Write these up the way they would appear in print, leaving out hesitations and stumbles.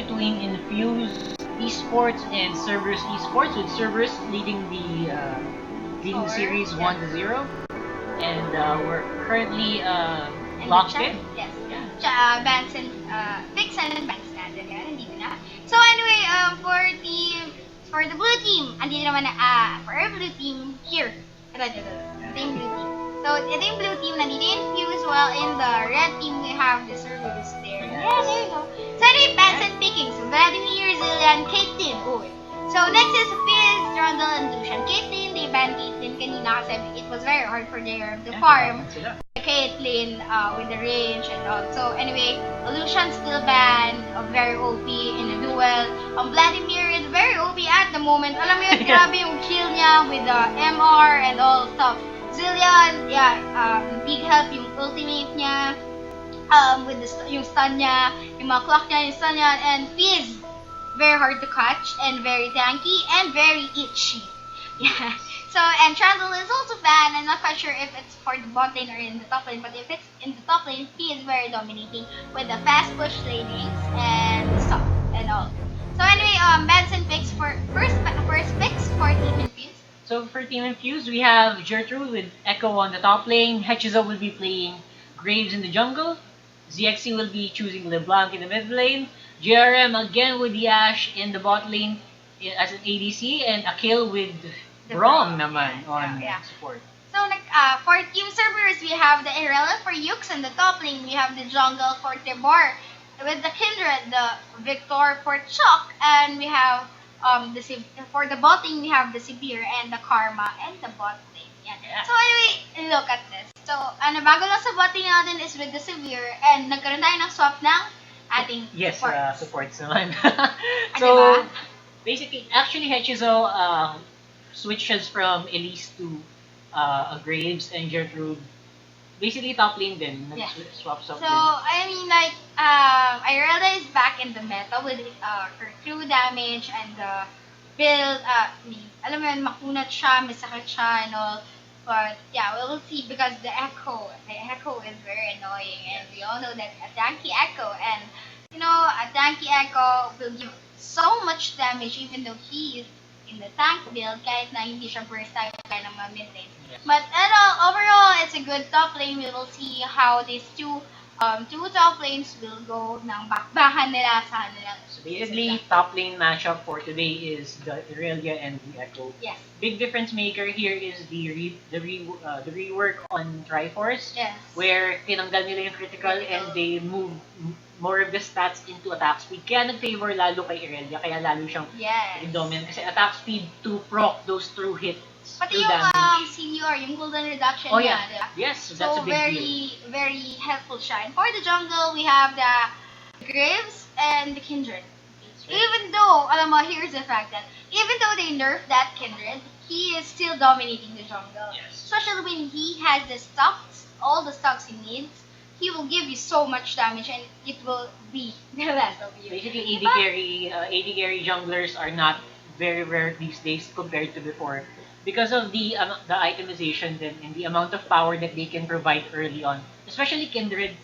between Infuzed eSports and Cerberus eSports, with Cerberus leading the series 1-0, and we're currently locked in. Yes. Yeah. Benson, Vixen and Benson natin yan, nandito na. So anyway, for the blue team, andito naman na, for our blue team, here. Ito yung blue team. So, ito yung blue team, nandito yung Infuse, while in the red team, we have the Cerberus there. Yeah, there you go. So anyway, Benson picking. So, Vladimir, Zillian, Caitlyn. So, Nexus, Fizz, Rondel, and Lucian. Caitlyn, they banned Caitlyn kanina kasi it was very hard for them to farm Caitlyn with the range and all. So anyway, Lucian still banned, very OP in a duel. Vladimir is very OP at the moment. Alam mo yun, grabe yung kill niya with the MR and all stuff. Zillian, big help yung ultimate niya, with yung stun niya, yung mga clock niya, yung stun niya, and Fizz, very hard to catch and very tanky and very itchy. Yeah. So, and Trundle is also banned. I'm not quite sure if it's for the bot lane or in the top lane, but if it's in the top lane, he is very dominating with the fast push lanings and stuff and all. So anyway, Benson picks for first picks for Team Infuse. So for Team Infuse, we have Gertrude with Echo on the top lane. Hechizo will be playing Graves in the jungle. ZXC will be choosing LeBlanc in the mid lane. JRM again with the Ashe in the bot lane as an ADC, and Akil with Braum naman on support. So for Team Cerberus, we have the Irelia for Yux in the top lane. We have the jungle for Tibor with the Kindred, the Victor for Chuck, and we have for the bot lane, we have the Sibir and the Karma and the bot lane. Yeah. So anyway, look at this. So bago lang sa bot lane natin is with the Sibir, and nagkaroon tayo ng swap ng ating supports naman. So basically, actually Hechizo switches from Elise to Graves, and Gertrude basically top lane din. Swaps up. So I mean, like Irelia is back in the meta with her true damage and the build. Alam mo yun, makunat siya, may sakit siya and all. But yeah, we'll see, because the echo is very annoying, and we all know that a tanky echo, and you know, a tanky echo will give so much damage even though he is in the tank build, kahit na hindi siya burst type kaya ng mga mid lane. But overall, it's a good top lane. We will see how these two top lanes will go ng bakbakan nila sa kanila. So basically, top lane matchup for today is the Irelia and the Echo. Yes. Big difference maker here is the rework on Triforce, where tinanggal nila yung critical and they move more of the stats into attack speed. Kaya nag-favor lalo kay Irelia, kaya lalo siyang dominant. Kasi attack speed to proc those true hits. Pati yung senior, yung cooldown reduction niya. Yes, that's a big deal. Very helpful siya. And for the jungle, we have the Graves and the Kindred. Even though, alam mo, here's the fact that even though they nerfed that Kindred, he is still dominating the jungle. Especially when he has the stocks, all the stocks he needs. He will give you so much damage, and it will be the last of you. Basically, AD carry junglers are not very rare these days compared to before, because of the itemization then and the amount of power that they can provide early on. Especially Kindred,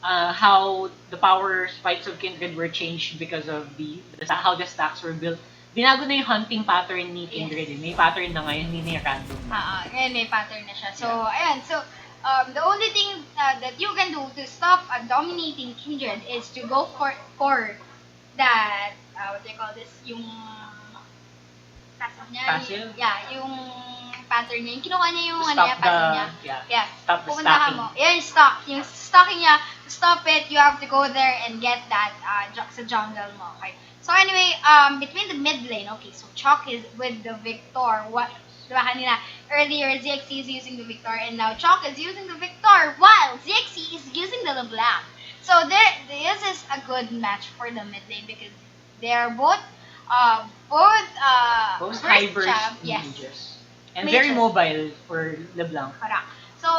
how the power spikes of Kindred were changed because of how the stacks were built. Binago na yung hunting pattern ni Kindred. May pattern na ngayon, hindi na random. Ngayon may pattern na siya. So, ayan. So, the only thing that you can do to stop a dominating Kindred is to go for that, what do you call this, yung passive? Yung pattern niya. Yung kinuha niya yung passive niya. Stop the pupuntahan stacking. mo. Yung stocking niya, to stop it, you have to go there and get that sa jungle mo. Okay. So anyway, between the mid lane, okay, so Chalk is with the Victor. Diba kanina, earlier ZXC is using the Victor, and now Chalk is using the Victor while ZXC is using the LeBlanc. So this is a good match for the mid lane because they are both high burst mages. And very mobile for LeBlanc. Correct. So,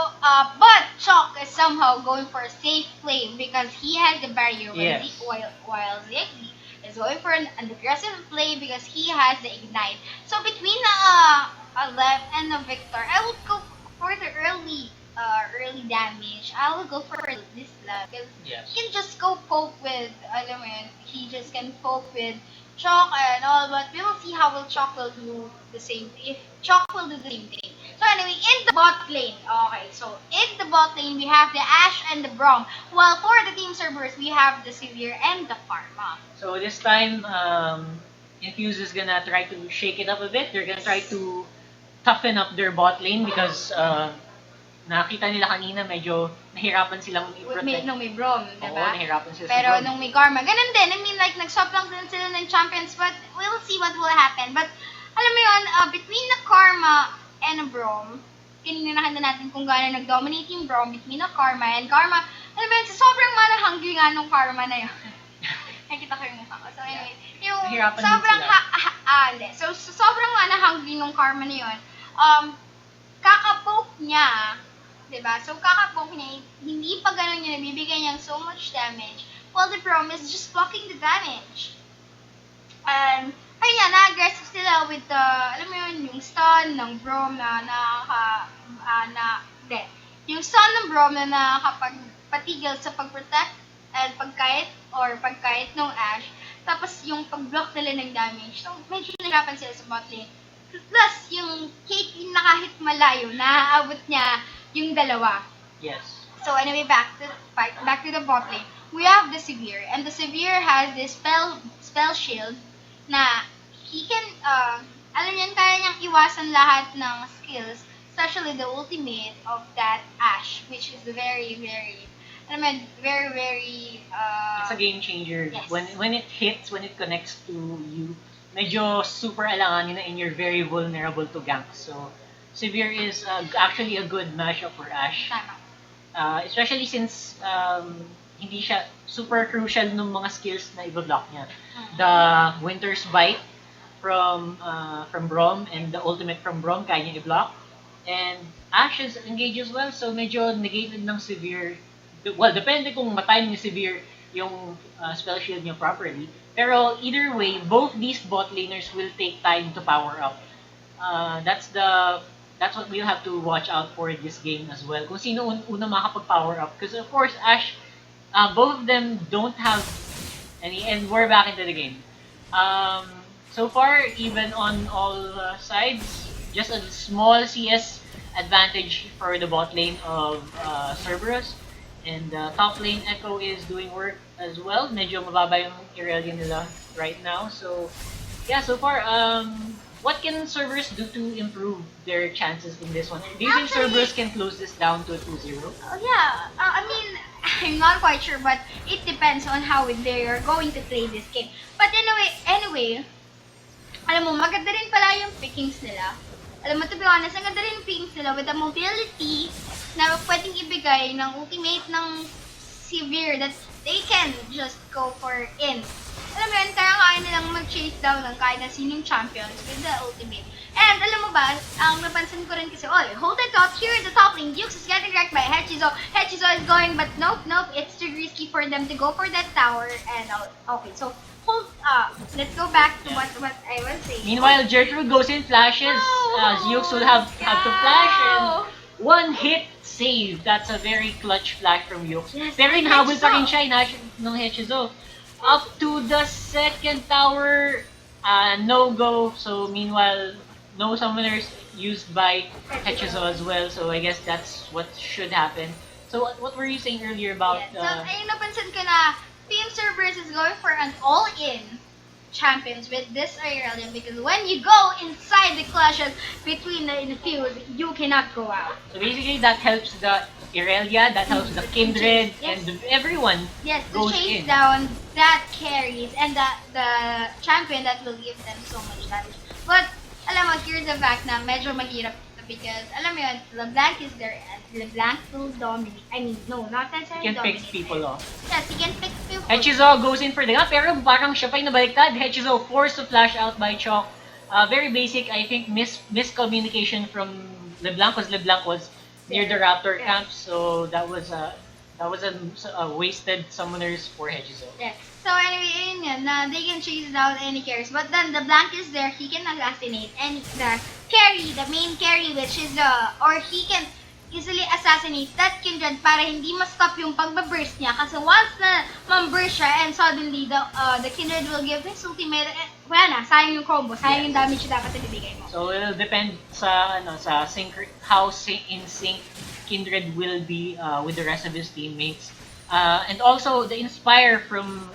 but Chalk is somehow going for a safe play because he has the barrier while ZXC is going for an aggressive play because he has the ignite. So between a left and a Victor, I would go for the early early damage, I will go for this lab because Yes. he can just go poke with, alam mo yun, he just can poke with Chalk and all, but we will see how will Chalk will do the same thing. If Chalk will do the same thing. So anyway, in the bot lane, okay, so in the bot lane, we have the Ashe and the Braum, while for the team Cerberus, we have the Severe and the Pharma. So this time, Infuse is gonna try to shake it up a bit. They're gonna try to toughen up their bot lane because nakita nila kanina medyo nahirapan silang i-protect. Nung may Braum, Oo, diba? nahirapan sila Pero sa Braum. nung may Karma, ganun din. I mean, like, nag-swap lang din sila ng champions, but we'll see what will happen. But, alam mo yun, between the Karma and a Braum, kanina nakita natin kung gaano nag-dominate yung Braum between the Karma and Karma. Alam mo yun, sobrang mana-hungry nga nung Karma na yun. Nakita ko yung mukha ko. So, anyway, yung Nahirapan din sobrang sila. hindi. So, sobrang mana-hungry nung Karma na yun. Kakapoke niya, diba? So, kakapoke niya, hindi pa ganun niya nabibigay niyang so much damage, while the Braum is just blocking the damage. And, ayun nga, na-aggressive sila with the, alam mo yun, yung stun ng Braum yung stun ng Braum na nakakapagpatigil sa pag-protect and pagkait ng Ashe, tapos yung pag-block nila ng damage. So, medyo nahirapan sila sa bot lane. Plus, yung Caitlyn na kahit malayo, naaabot niya yung dalawa. Yes. So anyway, back to the bot lane. We have the Severe, and the Severe has this spell shield na he can, alam niyan, kaya niyang iwasan lahat ng skills, especially the ultimate of that Ashe, which is very, very, very, very, It's a game changer. Yes. When it hits, when it connects to you, medyo super alanganin na and you're very vulnerable to ganks. So, Severe is actually a good matchup for Ashe. tama. Especially since hindi siya super crucial nung mga skills na i-block niya. The Winter's Bite from Braum and the ultimate from Braum kaya niya i-block. And Ashe is engaged as well, so medyo negated ng Severe. Well, depende kung matime ni Severe yung spell shield niya properly. Pero either way, both these bot laners will take time to power up. That's what we'll have to watch out for this game as well. Kung sino una makapag-power up. Because of course, Ashe, both of them don't have any, and we're back into the game. So far, even on all sides, just a small CS advantage for the bot lane of Cerberus. And top lane Echo is doing work as well. Medyo mababa yung Irelia nila right now. So, yeah, so far, what can Cerberus do to improve their chances in this one? Do you think Actually- Cerberus can close this down to a 2-0? Oh, yeah, I mean, I'm not quite sure, but it depends on how they are going to play this game. But anyway, alam mo, maganda rin pala yung pickings nila. Alam mo, to be honest, ang ganda rin yung pickings nila with the mobility na pwedeng ibigay ng ultimate ng Severe that they can just go for in. Alam mo yun, kaya nilang mag-chase down ng kahit na sinong champions with the ultimate. And alam mo ba, ang napansin ko rin kasi, hold the top, here in the top lane, Dukes is getting wrecked by Hechizo. Hechizo is going, but nope, it's too risky for them to go for that tower. And, okay, so, let's go back to what I was saying. Meanwhile, Gertrude goes in, flashes. Zeux will have to flash, and one hit save. That's a very clutch flash from Zeux. Yes, Pero inahabol pa rin Hechizo. siya ng Hechizo. Up to the second tower, no go. So meanwhile, no summoners used by Hechizo as well. So I guess that's what should happen. So what were you saying earlier about? So, ayun, napansin ko na Team Cerberus is going for an all-in champions with this Irelia because when you go inside the clashes between the Infuzed, you cannot go out. So basically, that helps the Irelia, that helps the Kindred, Yes. and everyone Yes, to goes chase in. down that carries and the champion that will give them so much damage. But, alam mo, here's the fact na medyo mahirap ito because, alam mo yun, LeBlanc is there and LeBlanc will dominate. I mean, no, not necessarily You can pick dominate. people off. Yes, he can pick people. Hechizo goes in for the gun, pero parang siya pa yung nabaliktad. Hechizo forced to flash out by Chalk. Very basic, I think, miscommunication from LeBlanc because LeBlanc was near the Raptor Yeah. camp, so that was a wasted summoners for Hechizo. Yeah. So anyway, ayun yun, na they can chase down any carries. But then the blank is there, he can assassinate and the carry, the main carry, which is he can easily assassinate that Kindred para hindi ma-stop yung pagbaburst niya. Kasi once na ma-burst siya and suddenly the Kindred will give his ultimate, wala na, sayang yung combo, sayang yung damage na dapat ibigay mo. So it will depend sa how in sync Kindred will be with the rest of his teammates. And also the Inspire from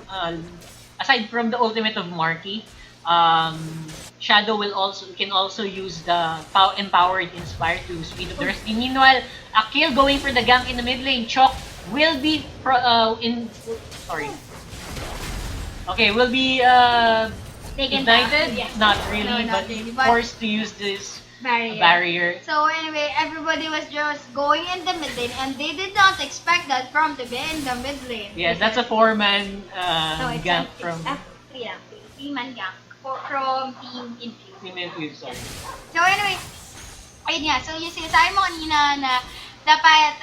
aside from the ultimate of Marky, Shadow can also use the empowered Inspire to speed up the rest. Meanwhile, Akil going for the gank in the mid lane. Chok will be will be Taken ignited. back. Yes. Not really, No, not but really, but- forced to use this barrier. So anyway, everybody was just going in the mid lane and they did not expect that from to be in the mid lane. Yes, that's a 4-man No, it's gank a, from it's 3-man gank from Team Infuzed. Team Infused. Sorry. So anyway, ayun nga. So yung sinasabi mo kanina na dapat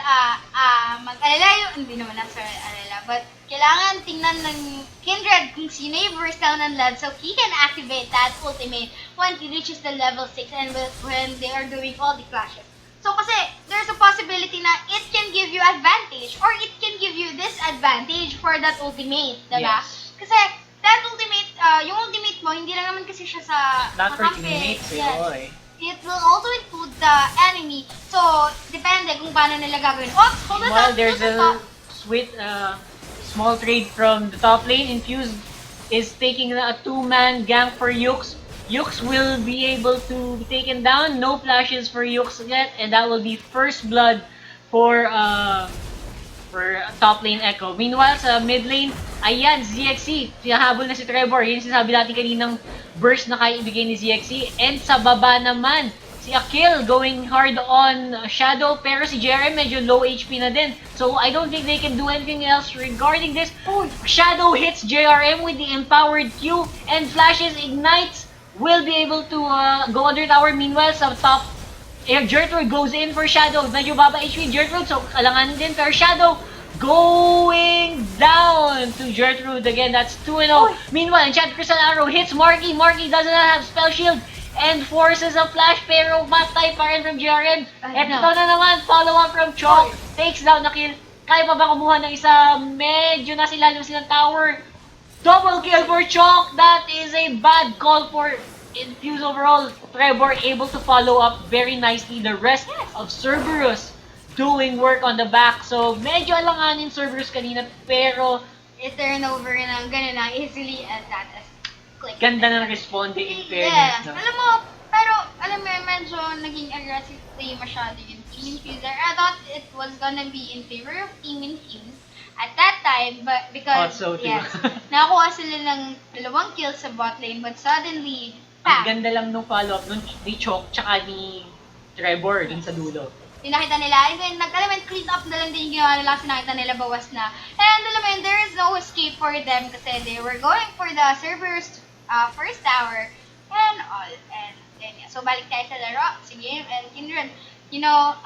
mag-alala yung, hindi naman alala, but kailangan tingnan ng Kindred kung sino yung burst down ng lead so he can activate that ultimate when he reaches the level 6 and when they are doing all the clashes. So kasi there's a possibility na it can give you advantage or it can give you disadvantage for that ultimate, diba? Yes. Kasi that ultimate, yung ultimate mo, hindi lang naman kasi siya sa Not for kakampi. teammates, Yes. boy. It will also include the enemy. So, depende kung paano nila gagawin. Oops, hold on. Well, there's a sweet small trade from the top lane. Infused is taking a 2-man gank for Yux. Yux will be able to be taken down. No flashes for Yux yet, and that will be first blood for top lane Echo. Meanwhile, sa mid lane, ayan, ZXC. Sinahabol na si Trevor. Yun yung sinabi natin kaninang burst na kaya ibigay ni ZXC. And sa baba naman, si Akil going hard on Shadow. Pero si Jerem medyo low HP na din. So I don't think they can do anything else regarding this. Shadow hits JRM with the empowered Q and flashes, ignites. Will be able to go under tower. Meanwhile, sa top, Gertrude goes in for Shadow. Medyo baba HP Gertrude, so alanganin din. Pero Shadow going down to Gertrude again. That's 2-0. Meanwhile, Enchanted Crystal Arrow hits Marky. Marky does not have Spell Shield and forces a flash, pero matay pa rin from JRN. Ito na naman, follow-up from Chok. Takes down na kill. Kaya pa ba kumuha ng isa? Medyo nasilalim silang tower. Double kill for Chok. That is a bad call for Infuse overall. Trevor able to follow up very nicely. The rest of Cerberus doing work on the back. So, medyo alanganin Cerberus kanina, pero I-turnover ng gano'n na easily as that as click. ganda ng responde in Yeah. fairness. No? Alam mo, pero alam mo, medyo naging aggressive play masyado yung Team Infuser. I thought it was gonna be in favor of Team Infuse at that time, but because, Thought so too. yes, nakakuha sila ng 2 kills sa bot lane, but suddenly, Ang ganda lang nung follow-up nun ni Chok tsaka ni Trevor dun sa dulo. yung nakita nila, and then clean up na lang din yung ginawa nila kasi nakita nila bawas na. And alam mo yun, there is no escape for them kasi they were going for the Cerberus first tower and all. And then, yeah. So, balik tayo sa laro. Sige, and Kindred, you know,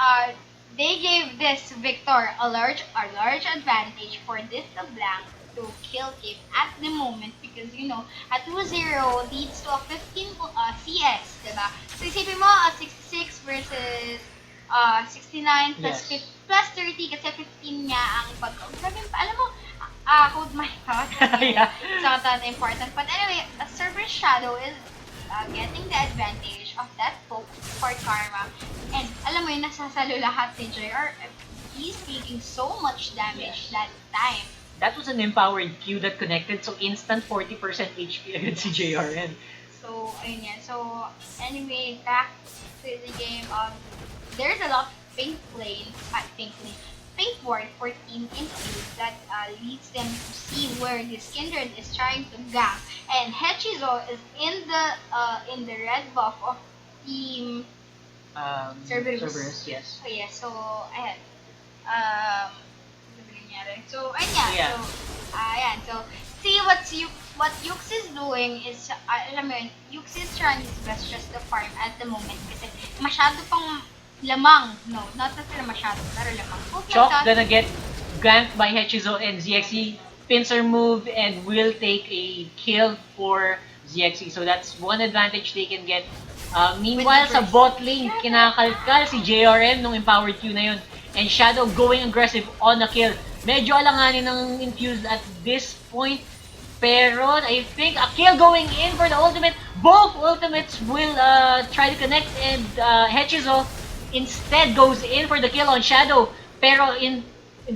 they gave this Victor a large advantage for this blank to kill Cape at the moment because, you know, a 2-0 leads to a 15 CS, diba? So, isipin mo, 66 versus 69 plus, Yes. plus 30 kasi 15 niya ang ipag-count. Alam mo, hold my thought. Yeah. It's not that important. But anyway, a Cerberus Shadow is getting the advantage of that poke for Karma. And alam mo yun, nasasalo lahat si JR. He's taking so much damage that time. That was an empowered Q that connected, so instant 40% HP agad si JRN. So, ayun yan. So, anyway, back to the game. There's a lot of pink board for Team Infuse that leads them to see where this Kindred is trying to gap. And Hechizo is in the red buff of Team Cerberus. Yes. So, yeah, so, ayan. So, ayan. Yeah. So, ayan. So, see what Yux is doing is, alam mo yun, Yux is trying his best just to farm at the moment kasi masyado pang lamang. No, not necessarily masyado, pero lamang. Chok gonna get ganked by Hechizo and ZXE. Pincer move and will take a kill for ZXE. So that's one advantage they can get Meanwhile, With the sa burst. bot lane, kinakalkal si JRM nung empowered Q na yun. And Shadow going aggressive on a kill. Medyo alanganin ng Infused at this point. Pero I think a kill going in for the ultimate. Both ultimates will try to connect and Hechizo instead goes in for the kill on Shadow. Pero in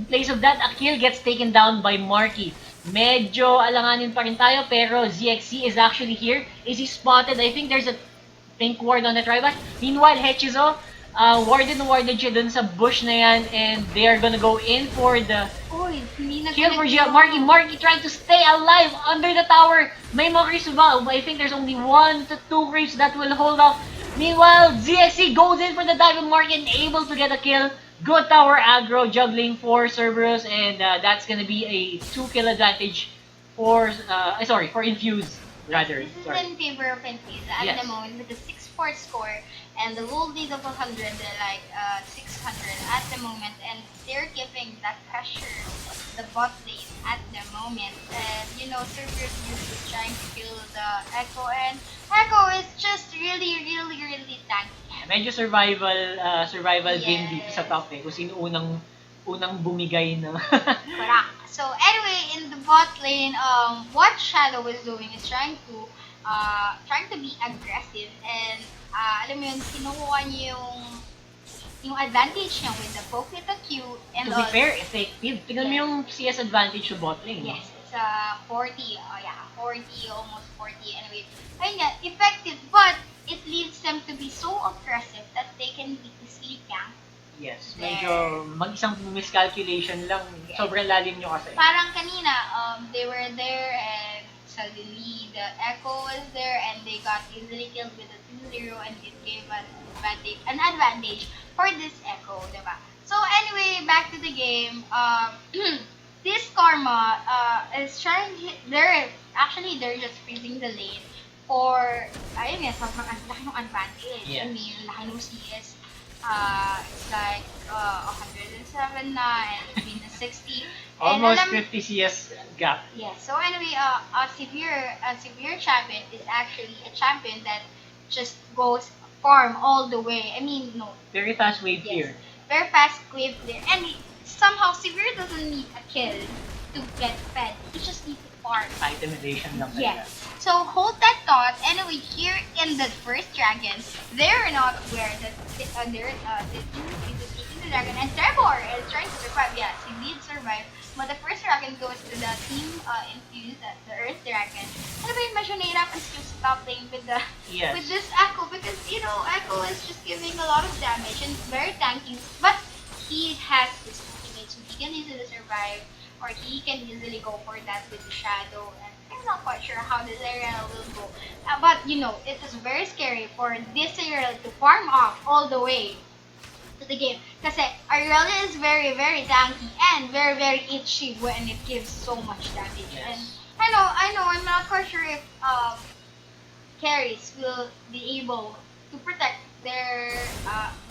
place of that, a kill gets taken down by Marky. Medyo alanganin pa rin tayo pero ZXC is actually here. Is he spotted? I think there's a pink ward on the tribal. Meanwhile, Hechizo, warded siya dun sa bush na yan and they are gonna go in for the Uy, hindi na kill for Marky. Marky trying to stay alive under the tower. May mga creeps ba? I think there's only 1 to 2 creeps that will hold off. Meanwhile, ZXC goes in for the dive and Marky and able to get a kill. Good tower aggro juggling for Cerberus and that's gonna be a 2-kill advantage for, for Infused. Rather, This is sorry. in favor of Infuzed at Yes. the moment with the 6-4 score and the gold lead of 100, they're like 600 at the moment, and they're giving that pressure the bot lane at the moment. And you know, Cerberus is trying to kill the Echo, and Echo is just really tanky. Medyo survival game dito sa Yes. top eh. Kung sino unang bumigay ng Correct. So anyway, in the bot lane, what Shadow is doing is trying to be aggressive, and alam mo yun, kinukuha niya yung advantage niya with the poke with the Q and To be all. fair, effective. Tingnan mo Yes. yung CS advantage sa bot lane. Yes, it's 40, 40, almost 40 anyway. Ayun nga, effective, but it leads them to be so aggressive that they can be easily ganked. Yes. There. Medyo mag-isang miscalculation lang. Yes. Sobrang lalim nyo kasi. Parang kanina, they were there and suddenly the Echo was there and they got easily killed with a 2-0 and it gave an advantage for this Echo, diba? So anyway, back to the game. This Karma is trying, they're just freezing the lane for, ayun nga, sobrang laki ng advantage. Yes. I mean, laki ng CS. It's like 107 na and between the 60. And Almost alam- 50 CS gap. Yes. So anyway, a severe champion is actually a champion that just goes farm all the way. I mean, no, Very fast wave yes, here. very fast wave there, and somehow severe doesn't need a kill to get fed. He just needs to farm. Itemization lang Yes. So hold that thought. Anyway, here in the first dragon, they're not aware that they're taking the dragon, and Trevor is trying to survive. Yes, he did survive. But the first dragon goes to the team Infused, the Earth Dragon. Anyway, medyo nahirapan siya sa top lane with Yes. with this Echo, because you know Echo is just giving a lot of damage and very tanky. But he has his ultimate, so he can easily survive, or he can easily go for that with the Shadow. And I'm not quite sure how this area will go. But you know, it is very scary for this area to farm off all the way to the game. Kasi Aurelia is very tanky and very itchy when it gives so much damage. Yes. And I know, I'm not quite sure if carries will be able to protect their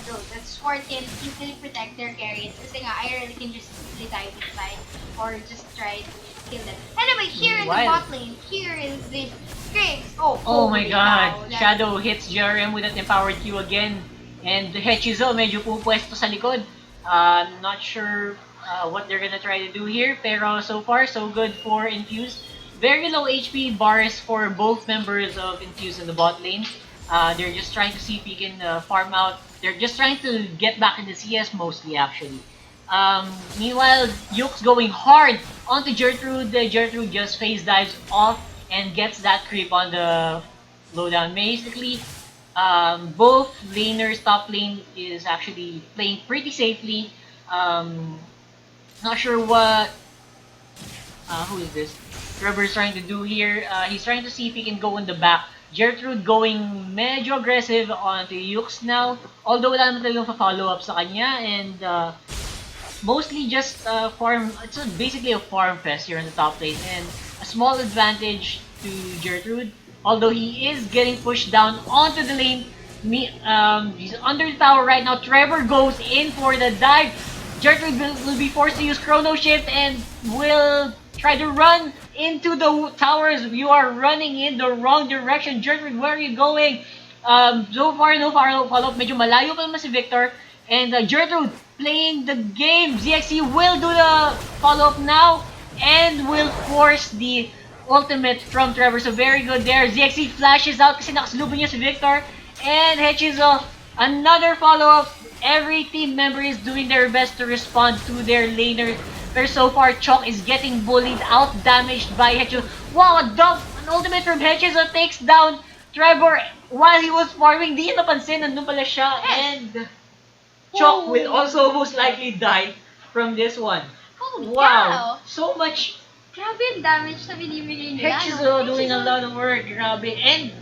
the sword can easily protect their carries. Kasi nga, Aurelia can just easily dive inside or just try to kill them. Anyway, here in the Meanwhile- bot lane, here is the Griggs. Oh My holy god! cow, that- Shadow hits JRM with an empowered Q again. And Hechizo medyo pupwesto sa likod. Not sure what they're gonna try to do here. Pero so far, so good for Infused. Very low HP bars for both members of Infused in the bot lane. They're just trying to see if he can farm out. They're just trying to get back in the CS mostly, actually. Meanwhile, Yuke's going hard onto Gertrude. Gertrude just phase dives off and gets that creep on the lowdown. Basically, both laners, top lane is actually playing pretty safely. Not sure what who is this? Trevor's trying to do here. He's trying to see if he can go in the back. Gertrude going medyo aggressive onto Yux now. Although wala naman talagang follow up sa kanya, and mostly just farm. It's basically a farm fest here in the top lane, and a small advantage to Gertrude. Although he is getting pushed down onto the lane. He's under the tower right now. Trevor goes in for the dive. Gertrude will be forced to use Chrono Shift and will try to run into the towers. You are running in the wrong direction. Gertrude, where are you going? So far, no follow-up. Medyo malayo pa naman si Victor. And Gertrude playing the game. ZXC will do the follow-up now and will force the ultimate from Trevor. So very good there. ZXC flashes out kasi nakasalubong niya si Victor. And Hechizo, another follow-up. Every team member is doing their best to respond to their laner. Pero so far, Chok is getting bullied, out-damaged by Hechizo. Wow, a dump! An ultimate from Hechizo takes down Trevor while he was farming. Di niya napansin, nandun pala siya. And Chok will also most likely die from this one. Holy Wow! cow! So much Grabe yung damage na binibigay nila. Hechizo doing a lot of work. Grabe. And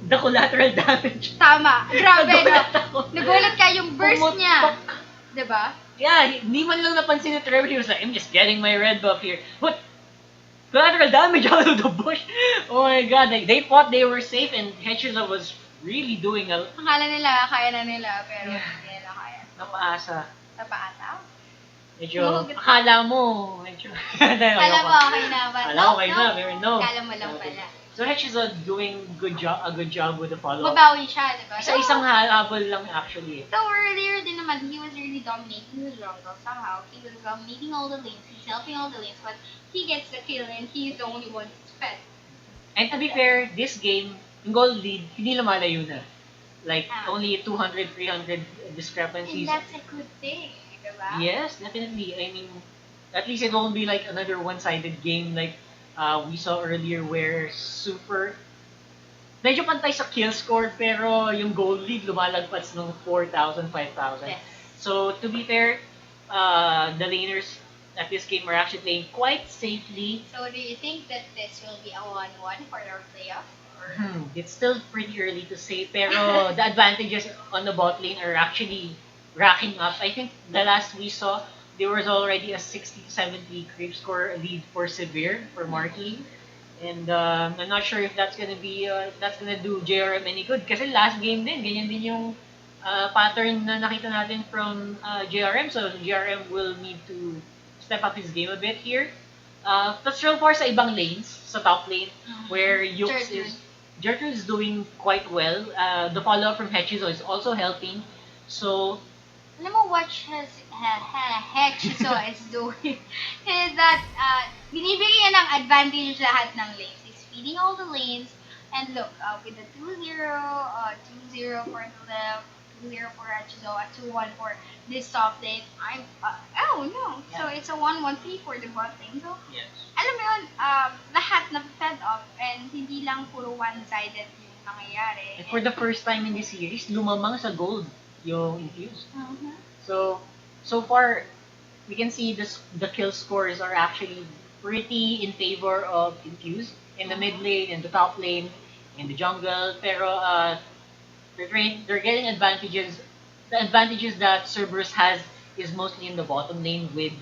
the collateral damage. Tama. Grabe, no? Nagulat ako. Nagulat ka yung burst niya. Pumutok. Diba? Yeah, hindi man lang napansin ni Trevor. He was like, I'm just getting my red buff here. But collateral damage out of the bush. Oh my god. They thought they were safe and Hechizo was really doing a... Akala nila, kaya na nila, pero Yeah. hindi nila kaya. Napaasa. Napaataw? Medyo, Mahugot. akala mo, medyo... Akala mo okay na ba? Akala mo okay na, pero no. Akala mo lang pala. So Hechizo doing a good job with the follow-up. Mabawi siya, diba? Isang habol lang actually. So earlier din naman, he was really dominating the jungle somehow. He was dominating all the lanes, he's helping all the lanes, but he gets the kill and he's the only one who's fed. And to be fair, this game, yung gold lead, hindi lumalayo na. Like, only 200, 300 discrepancies. And that's a good thing, diba? Yes, definitely. I mean, at least it won't be like another one-sided game like we saw earlier where super... Medyo pantay sa kill score pero yung gold lead lumalagpas ng 4,000, 5,000. Yes. So, to be fair, the laners at this game are actually playing quite safely. So do you think that this will be a 1-1 for our playoff? Or... It's still pretty early to say, pero the advantages on the bot lane are actually racking up. I think the last we saw, there was already a 60-70 creep score lead for Severe, for Marky. And I'm not sure if that's gonna be, that's gonna do JRM any good. Kasi last game din, ganyan din yung pattern na nakita natin from JRM. So JRM will need to step up his game a bit here. But so far sa ibang lanes, sa top lane, where Gertrude is doing quite well. The follow-up from Hechizo is also helping. So, alam mo what Hechizo is doing is that binibigyan ng advantage lahat ng lanes. He's feeding all the lanes. And look, with the 2-0, 2-0 for the left, 2-0 for Hechizo, at 2-1 for this top lane. Oh no! Yeah. So it's a 1-1-3 for the bot lane. So, yes. alam mo yun, lahat na fed up and hindi lang puro one-sided yung nangyayari. And for the first time in this series, lumamang sa gold yung Infused. Mhm. So far, we can see the kill scores are actually pretty in favor of Infused in the mid lane, in the top lane, in the jungle. Pero they're getting advantages. The advantages that Cerberus has is mostly in the bottom lane with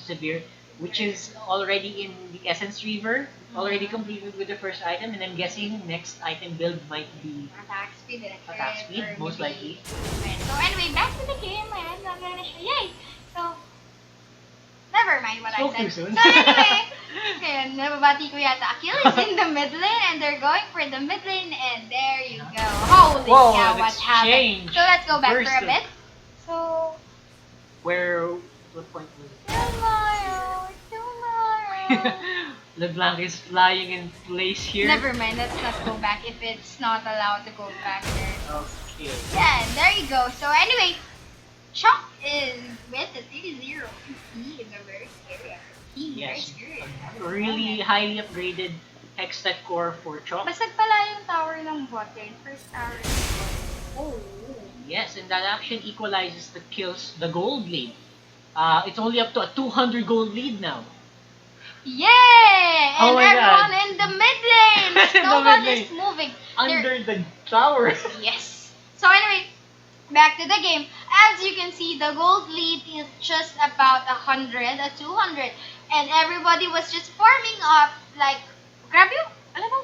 Severe, which is already in the Essence Reaver, already completed with the first item, and I'm guessing next item build might be Attack speed and attack speed, or most maybe- likely. Okay, so anyway, back to the game. Ayan, gagana siya. Yay! So, never mind what Spoke I too said. soon. So anyway, ayan, nababati ko yata. Achilles in the mid lane and they're going for the mid lane and there you go. Holy Whoa, cow, what that's happened? changed. So let's go back for a Burst. bit. So, What point was it? tomorrow. LeBlanc is flying in place here. Never mind, let's not go back if it's not allowed to go back there. Okay. Yeah, there you go. So anyway, Chuck is with the 3-0. He is a very scary. He very Yes. scary. Really highly upgraded Hextech core for Chok. Basag pala yung tower ng bot lane. First tower. Oh. Yes, and that actually equalizes the kills, the gold lead. It's only up to a 200 gold lead now. Yay! Oh And my everyone God. in the mid lane! The No mid one lane. is moving. Under the tower. Yes. So anyway, back to the game. As you can see, the gold lead is just about 100, 200. And everybody was just farming up like, grab you. Alam mo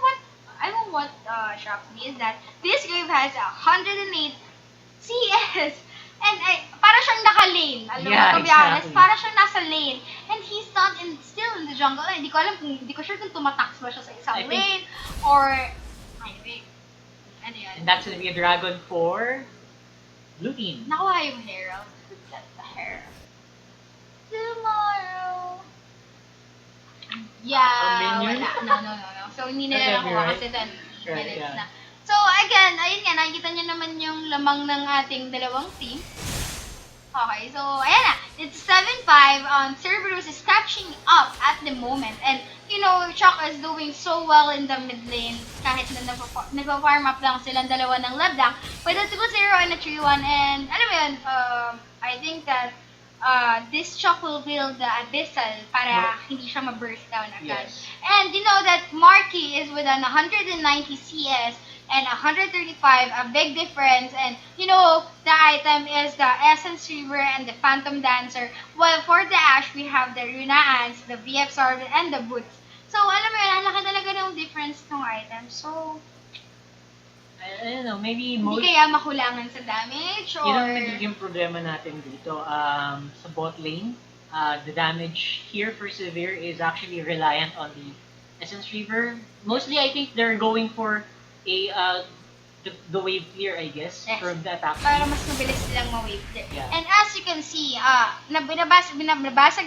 what shocks me is that this game has 108 CS. And para siyang naka-lane. Alam Yeah, mo, to be honest, exactly. para siyang nasa lane. And he's not still in the jungle. Hindi ko sure kung tumatax ba siya sa isang I think- lane or anyway. Ano yun? And that's gonna be a dragon for blue team. Nakuha yung Herald. That's the Herald. Tomorrow. Yeah, minion? wala. No. So, hindi nila Okay, nakuha right. kasi 10 Right, minutes yeah. na. So, again, ayun nga, nakikita nyo naman yung lamang ng ating dalawang team. Okay, so, ayan na. It's 7-5. Cerberus is catching up at the moment. And, you know, Chuck is doing so well in the mid lane. Kahit na nagpa-farm up lang silang dalawa ng Leblanc. With a 2-0 and a 3-1. And, alam mo yun, I think that this Chuck will build the Abyssal para hindi siya ma-burst down agad. Yes. And you know that Marky is with an 190 CS and 135, a big difference. And you know, the item is the Essence Reaver and the Phantom Dancer. While for the Ash, we have the Runa Ants, the VF Sorbet, and the Boots. So, alam mo yun, ang laki talaga ng difference ng item. So, I don't know, maybe hindi kaya makulangan sa damage yun or... ang nagiging problema natin dito. Sa bot lane, the damage here for Severe is actually reliant on the Essence Reaver. Mostly, I think they're going for the wave clear, I guess, Yes. from the attack. Para mas mabilis silang ma-wave clear. Yeah. And as you can see, binabasag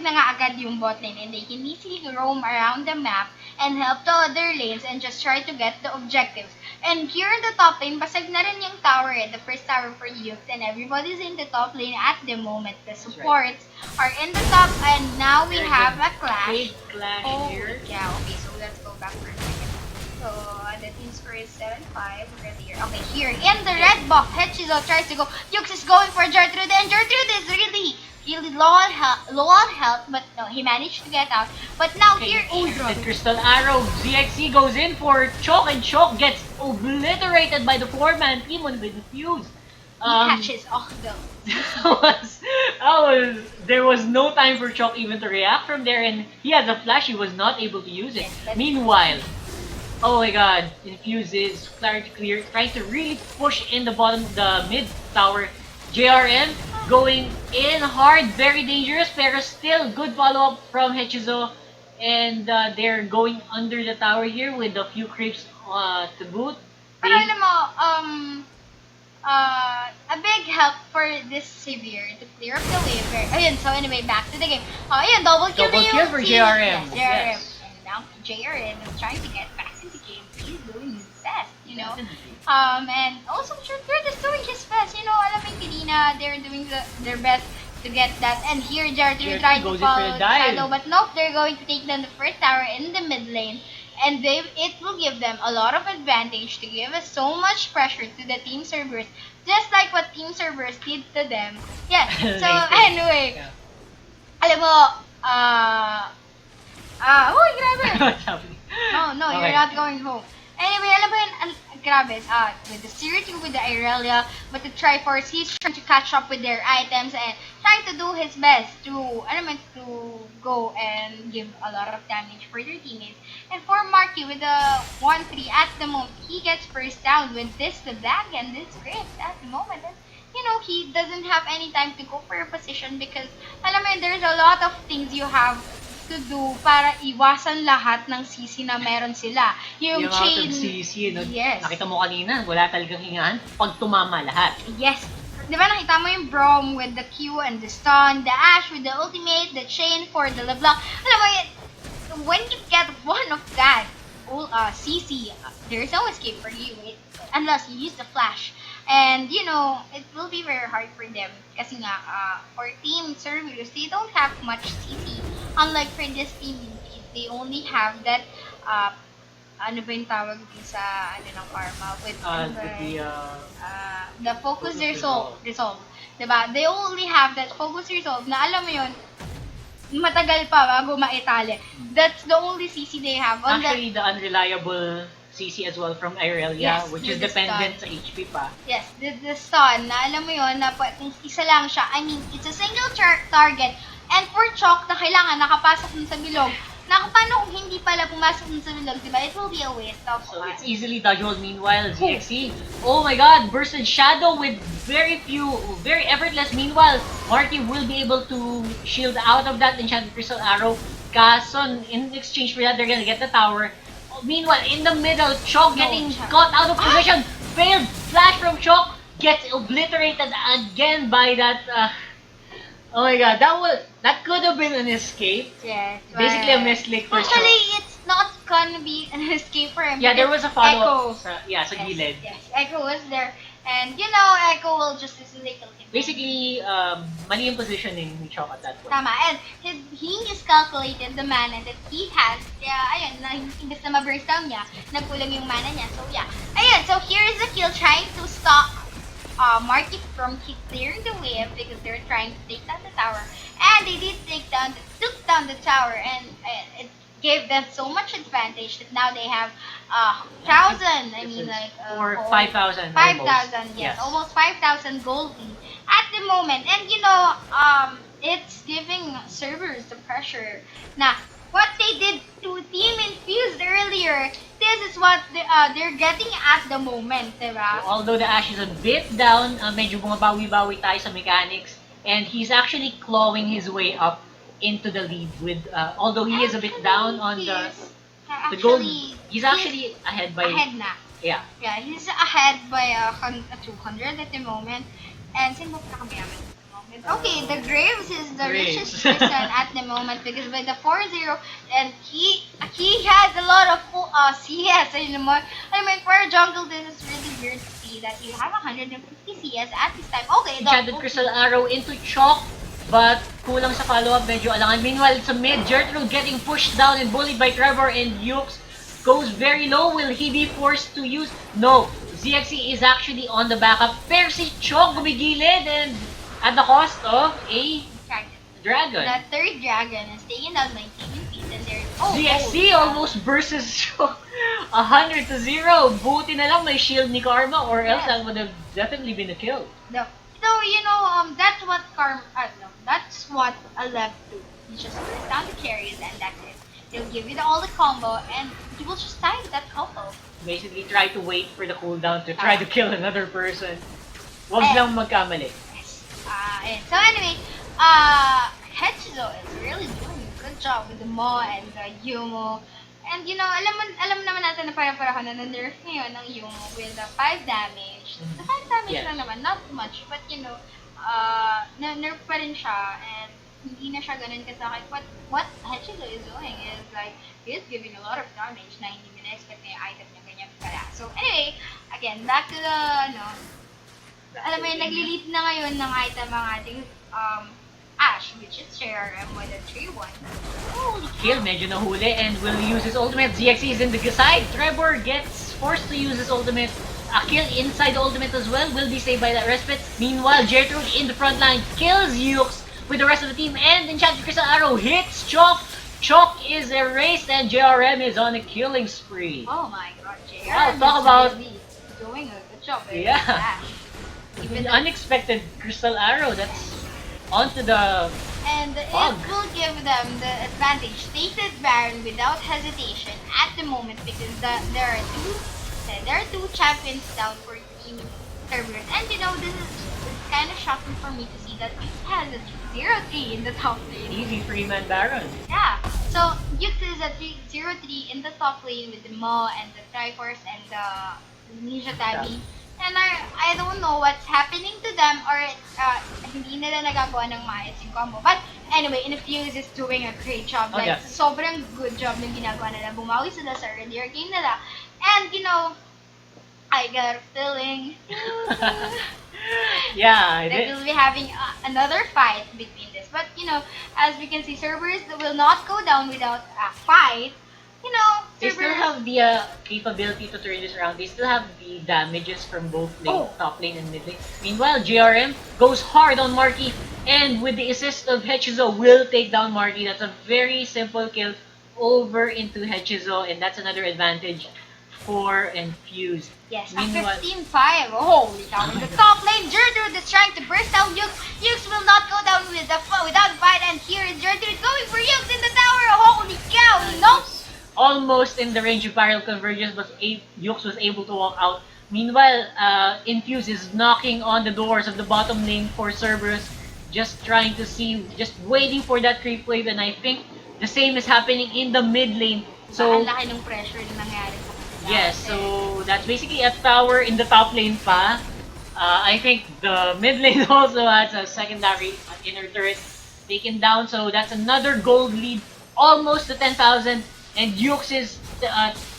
na nga agad yung bot lane and they can easily roam around the map and help the other lanes and just try to get the objectives. And here in the top lane, basag na rin yung tower the first tower for Youth, and everybody's in the top lane at the moment. The supports are in the top, and now we There's have a a clash. big clash here. Yeah, okay, so let's go back for a second. So, the team score is 7-5 earlier. Okay, here in the red box, Hechizo tries to go. Yux is going for Gertrude, and Gertrude is really low on health, but no, he managed to get out. But now here, The Crystal Arrow, ZXC goes in for Chok, and Chok gets obliterated by the 4-man team on the Infuzed. he catches Octo. There was no time for Chok even to react from there, and he has a flash, he was not able to use it. Yes, but- Meanwhile, oh my god, Infuse is clarity clear, trying to really push in the bottom, the mid tower. JRM going in hard, very dangerous, pero still good follow-up from Hechizo. And they're going under the tower here with a few creeps to boot. Pero alam mo, a big help for this Severe to clear up the waiver. Ayun, so anyway, back to the game. Oh, ayun, double kill Double na kill yung for team. JRM. Yes, JRM. Yes. And now JRM is trying to get back into the game. He's doing his best, you know. Definitely. And also Gertrude is doing his best. You know, alam mo yung kanina, they're doing their best to get that. And here Gertrude tried to goes in for follow the dive. Shadow, but nope, they're going to take down the first tower in the mid lane. And it will give them a lot of advantage to give us so much pressure to the Team Cerberus, just like what Team Cerberus did to them. Yeah, so anyway, Yeah. alam mo, uy, grabe! What's happening? No, Okay. you're not going home. Anyway, alam mo yun, grabe, with the Series 2, with the Irelia, but the Triforce, he's trying to catch up with their items and trying to do his best to, to go and give a lot of damage for their teammates. And for Marky, with the 1-3 at the moment, he gets first down with this, the black, and this Grift at the moment. And, you know, he doesn't have any time to go for a position because, alam mo yun, there's a lot of things you have to do para iwasan lahat ng CC na meron sila. Yung Yung out chain. of CC, no? Yes. Nakita mo kanina, wala talagang hingahan pag tumama lahat. Yes. Di ba nakita mo yung Braum with the Q and the stun, the Ash with the ultimate, the chain for the LeBlanc. Alam mo yun, when you get one of that, CC, there's no escape for you unless you use the flash. And, you know, it will be very hard for them. Kasi nga, for Team Cerberus, they don't have much CC. Unlike for this team, they only have that, ano ba yung tawag din sa, ng Karma? With, the Focus Resolve. Diba? They only have that Focus Resolve na alam mo yun, matagal pa bago maitali. That's the only CC they have. Actually, the unreliable CC as well from Irelia, Yes, which with is the dependent stun. sa HP pa. Yes, the stun, na alam mo yun, na kung isa lang siya, I mean, it's a single target, and for Chok, na kailangan nakapasok dun sa bilog, na paano kung hindi pala pumasok dun sa bilog, diba? It will be a waste of So it's time. easily dodgeable. Meanwhile, ZXC, oh my god, bursted Shadow with very effortless. Meanwhile, Marty will be able to shield out of that Enchanted Crystal Arrow. Kaso, in exchange for that, they're gonna get the tower. Meanwhile, in the middle, Chok getting caught out of position, failed Flash from Chok gets obliterated again by that. Oh my god, that could have been an escape. Yes. Basically a misclick for Chok. Actually, it's not gonna be an escape for him. Yeah, there was a follow-up Echo. sa Yes, gilid. yes, Echo was there. And you know, Echo will just easily kill him. Basically, mali yung positioning ni Chok at that point. Tama. And he miscalculated the mana that he has. Kaya, ayun, imbes na ma-burst down niya, nagkulang yung mana niya. So, yeah. Ayun, so here is the kill trying to stop Marky from clearing the wave because they're trying to take down the tower. And they did took down the tower, and it gave them so much advantage that now they have 1,000. I mean, like or 5,000. 5,000. Yes, almost 5,000 gold lead at the moment. And you know, it's giving Cerberus the pressure. Now, what they did to Team Infuzed earlier, this is what they're getting at the moment, diba? Although the Ash is a bit down, medyo bumabawi-bawi tayo sa mechanics, and he's actually clawing his way up into the lead with, although he is a bit down on the gold, he's actually ahead by... Ahead na. Yeah. Yeah, he's ahead by 200 at the moment. And sino ba pinakamayaman at the moment? Okay, the Graves is the richest person at the moment because by the 4-0, and he has a lot of CS. I mean, for a jungle, this is really weird to see that you have 150 CS at this time. Okay, Enchanted Crystal Arrow into Chok, but kulang sa follow-up, medyo alangan. Meanwhile, it's a mid, Gertrude getting pushed down and bullied by Trevor, and Yux goes very low. Will he be forced to use? No. ZXC is actually on the backup. Pero si Chok gumigilid, and at the cost of a dragon. The third dragon is taking down 19 feet, and there's ZXC almost versus Chok 100-0. Buti na lang may shield ni Karma, or else that would have definitely been a kill. No. So, you know, that's what that's what Aleb do. He just puts down the carries, and that's it. He'll give you all the combo, and you will just time that combo. Basically, try to wait for the cooldown to try to kill another person. Wag lang magkamali. Yes. So anyway, Hechizo is really doing a good job with the Mo and the Yumo. And you know, alam naman natin na para-parahan na nerf ngayon ng Yumo with the 5 damage. The 5 damage lang naman, not much, but you know, nerf pa rin siya, and hindi na siya ganun kasakit. What Hechizo is doing is like, he's giving a lot of damage na hindi mo na-expect na yung item niya ganyan pala. So anyway, again, back to the, alam mo yun, naglilid na ngayon ng item ang ating Ash, which is JRM with a 3-1. Holy Kill, medyo nahuli, and will use his ultimate. ZXC is in the side. Trevor gets forced to use his ultimate. A kill inside the ultimate as well will be saved by that respite. Meanwhile, Gertrude in the front line kills Yux with the rest of the team, and Enchanted Crystal Arrow hits Chok. Chok is erased, and JRM is on a killing spree. Oh my god, JRM talk about really doing a good job with yeah. Ash. Even unexpected Crystal Arrow, that's onto the and fog. It will give them the advantage. Stated Baron without hesitation at the moment because there are two champions down for Team Cerberus. And you know, this is kind of shocking for me to see that it has a 0-3 in the top lane. Easy 3-man Baron. Yeah. So Yux is a 0-3 in the top lane with the Mo and the Triforce and the Ninja Tabi. And I don't know what's happening to them, or hindi nila nagagawa ng maayos yung combo. But anyway, Infuzed is doing a great job. Like, sobrang good job ng ginagawa nila. Bumawi sila sa earlier game nila. And you know, I got a feeling yeah, that we'll be having another fight between this. But you know, as we can see, Cerberus will not go down without a fight. You know, they still have the capability to turn this around. They still have the damages from both lane, top lane and mid lane. Meanwhile, JRM goes hard on Marky, and with the assist of Hechizo, will take down Marky. That's a very simple kill over into Hechizo, and that's another advantage for Infuzed. Yes, meanwhile, 15-5. Holy cow. In the top lane, Gertrude is trying to burst down Yux. Yux will not go down without fight, and here is Gertrude going for Yux in the tower. Holy cow, he knocks. Almost in the range of viral convergence, but Yux was able to walk out. Meanwhile, Infuse is knocking on the doors of the bottom lane for Cerberus, just trying to see, just waiting for that creep wave, and I think the same is happening in the mid lane. So, ang laki ng pressure na nangyari sa kanila. Yes, And so that's basically a tower in the top lane pa. I think the mid lane also has a secondary inner turret taken down, so that's another gold lead, almost to 10,000. And Yux is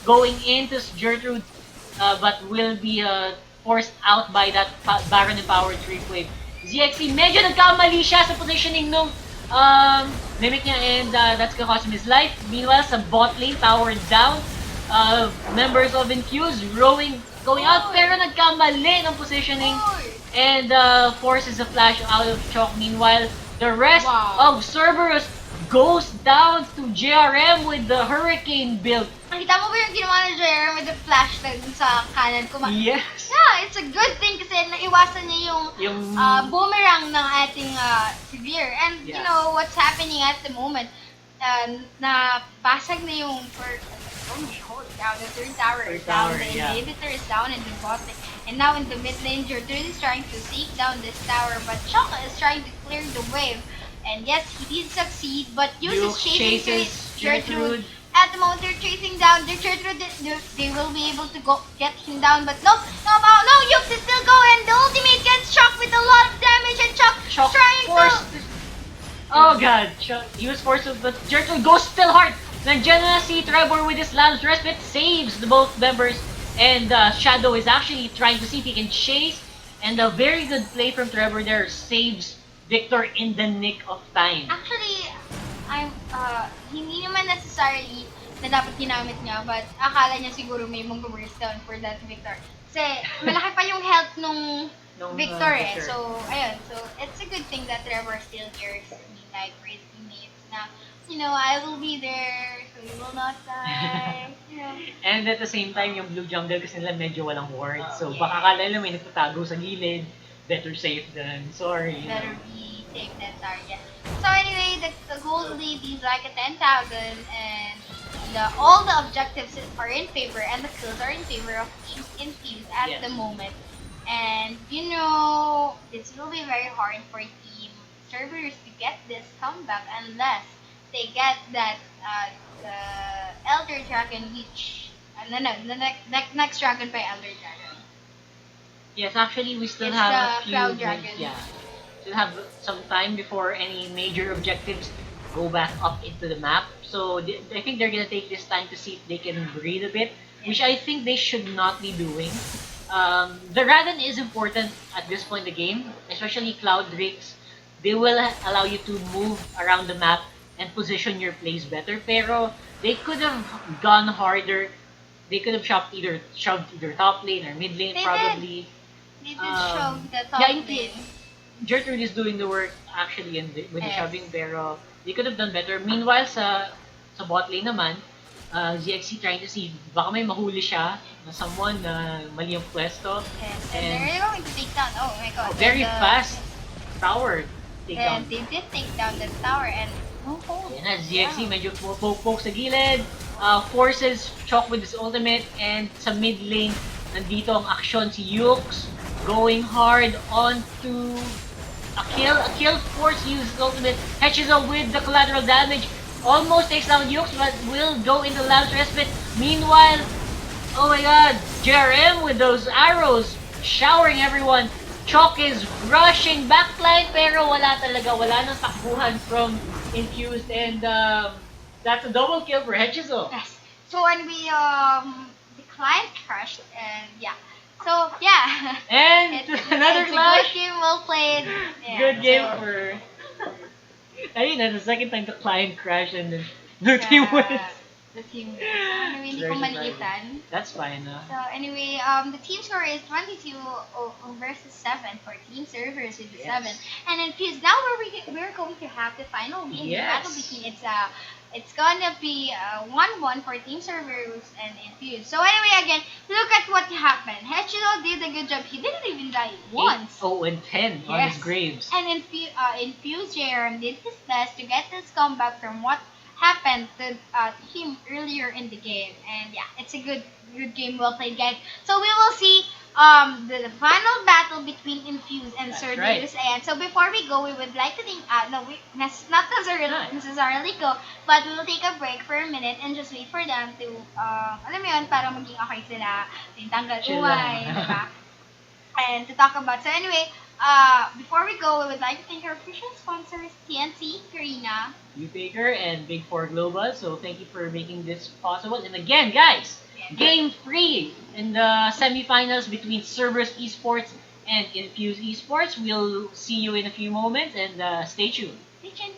going into Gertrude, but will be forced out by that Baron empowered Reef Wave. ZXC, medyo nagkamali siya sa positioning nung mimic niya, and that's gonna cost him his life. Meanwhile, sa bot lane, tower down, members of Infuse rowing, going out, pero nagkamali ng positioning and forces a flash out of Chok. Meanwhile, the rest of Cerberus goes down to JRM with the Hurricane build. nakita mo ba yung ginawa ni Jeremy with the flash tag dun sa kanan ko? Yes! Yeah, it's a good thing kasi naiwasan niya yung boomerang ng ating Severe. And you Yeah. know what's happening at the moment? Na basag na yung hold down, the third tower is Third down, tower, the yeah. inhibitor is down in the bot lane. And now in the mid lane, Gertrude is trying to take down this tower, but Chaka is trying to clear the wave. And yes, he did succeed, but Yus is Yux chasing chases Gertrude. Gertrude. At the moment, they're chasing down the Gertrude. They will be able to go get him down, but no, Yux is still going. The ultimate gets shocked with a lot of damage, and Shock trying forced. to. Oh god, he was forced to, but Gertrude goes still hard. Nandiyan na si Trevor with his Lamb's Respite, saves the both members, and Shadow is actually trying to see if he can chase, and a very good play from Trevor there saves Victor in the nick of time. Actually, hindi naman necessarily na dapat ginamit niya, but akala niya siguro may mong burst down for that Victor. Kasi malaki pa yung health nung Victor eh. Victor. So, ayun. So, it's a good thing that Trevor still cares to be like for his teammates na, you know, I will be there, so you will not die. You know. And at the same time, yung blue jungle kasi nila medyo walang ward. So Yeah. baka akala nila may nagtatago sa gilid. Better safe than sorry. Better be safe than sorry. Yeah. So anyway, the gold lead is like a 10,000, and all the objectives are in favor, and the kills are in favor of Team Infused at Yes. the moment. And you know, this will be very hard for Team Cerberus to get this comeback unless they get that the Elder Dragon reach. No, the next dragon by Elder Dragon. Yes, actually we still It's have the a few Cloud Dragon. yeah. Still have some time before any major objectives go back up into the map. So I think they're gonna take this time to see if they can breathe a bit, which I think they should not be doing. The Dragon is important at this point in the game, especially Cloud Drakes. They will allow you to move around the map and position your plays better. Pero they could have gone harder. They could have shoved either top lane or mid lane They probably. They did show the top yeah, lane. Gertrude is doing the work actually with the Yes. shoving, pero they could have done better. Meanwhile sa bot lane naman, ZXC trying to see baka may mahuli siya na someone na mali yung pwesto. Yes, And- and they're going to take down. Oh my god. Very and, fast tower takedown. And they did take down the tower, and Yan na, ZXC medyo poke sa gilid, forces Chok with his ultimate, and sa mid lane, nandito ang aksyon si Yux, going hard onto a kill force uses his ultimate, catches up with the collateral damage, almost takes down Yux, but will go into Lamb's Respite. Meanwhile, oh my god, JRM with those arrows, showering everyone. Chok is rushing backline, pero wala nang takbuhan from Infused, and that's a double kill for Hechizo. yes. So when we the client crashed, and yeah. So yeah. And another it's clash. a good game, well played. Yeah, Good game so, for. I mean, that's the second time the client crashed and then the team wins. The team wins. Anyway, hindi ko Very maliitan. That's fine. So anyway, the team score is 22 versus 7 for Team Cerberus with the Yes. 7. And then please, now we're going to have the final game. The Yes. battle between it's gonna be 1-1 for Team Cerberus and Infused. So anyway, again, look at what happened. Hechido did a good job. He didn't even die once. 8-0-10 on Yes. his graves. And Infused JRM did his best to get this comeback from what happened to him earlier in the game. And yeah, it's a good game, well played, guys. So we will see the final battle between Infused and That's Cerberus. right. And so before we go, we would like to think, no, not necessarily go, but we will take a break for a minute and just wait for them to, alam mo yun, para maging okay sila, yung tanggal Chill umay, lang. diba? And to talk about. So anyway, before we go, we would like to thank our official sponsors, TNC, Karina, Baker and Big Four Global. So thank you for making this possible. And again, guys, game free in the semifinals between Cerberus eSports and Infused eSports. We'll see you in a few moments and stay tuned. Kitchen.